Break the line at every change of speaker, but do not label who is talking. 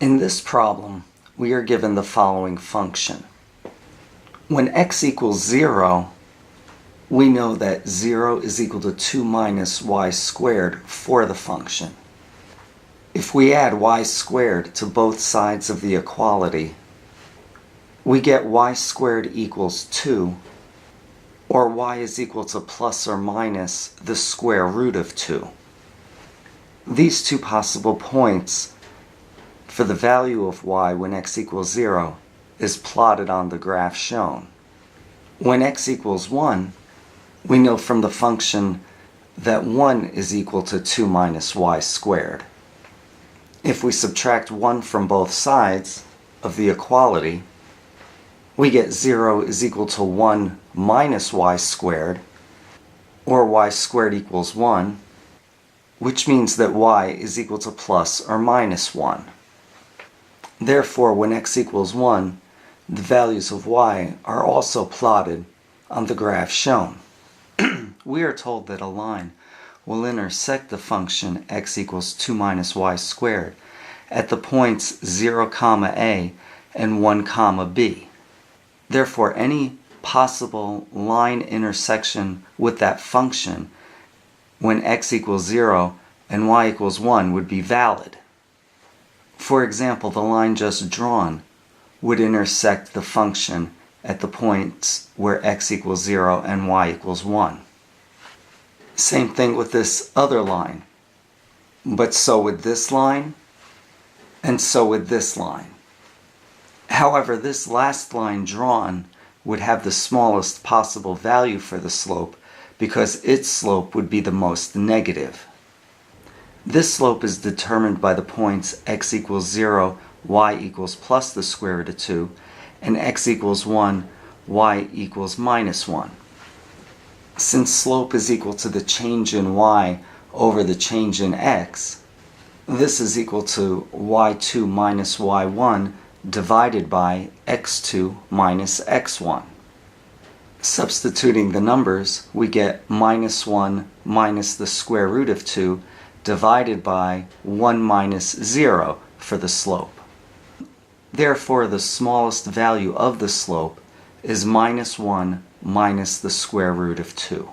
In this problem, we are given the following function. When x equals 0, we know that 0 is equal to 2 minus y squared for the function. If we add y squared to both sides of the equality, we get y squared equals 2, or y is equal to plus or minus the square root of 2. These two possible points for the value of y when x equals 0 is plotted on the graph shown. When x equals 1, we know from the function that 1 is equal to 2 minus y squared. If we subtract 1 from both sides of the equality, we get 0 is equal to 1 minus y squared, or y squared equals 1, which means that y is equal to plus or minus 1. Therefore, when x equals 1, the values of y are also plotted on the graph shown. We are told that a line will intersect the function x equals 2 minus y squared at the points 0, a and 1, b. Therefore, any possible line intersection with that function when x equals 0 and y equals 1 would be valid. For example, the line just drawn would intersect the function at the points where x equals 0 and y equals 1. Same thing with this other line, but so would this line, and so would this line. However, this last line drawn would have the smallest possible value for the slope because its slope would be the most negative. This slope is determined by the points x equals 0, y equals plus the square root of 2, and x equals 1, y equals minus 1. Since slope is equal to the change in y over the change in x, this is equal to y2 minus y1 divided by x2 minus x1. Substituting the numbers, we get minus 1 minus the square root of 2 divided by 1 minus 0 for the slope. Therefore, the smallest value of the slope is minus 1 minus the square root of 2.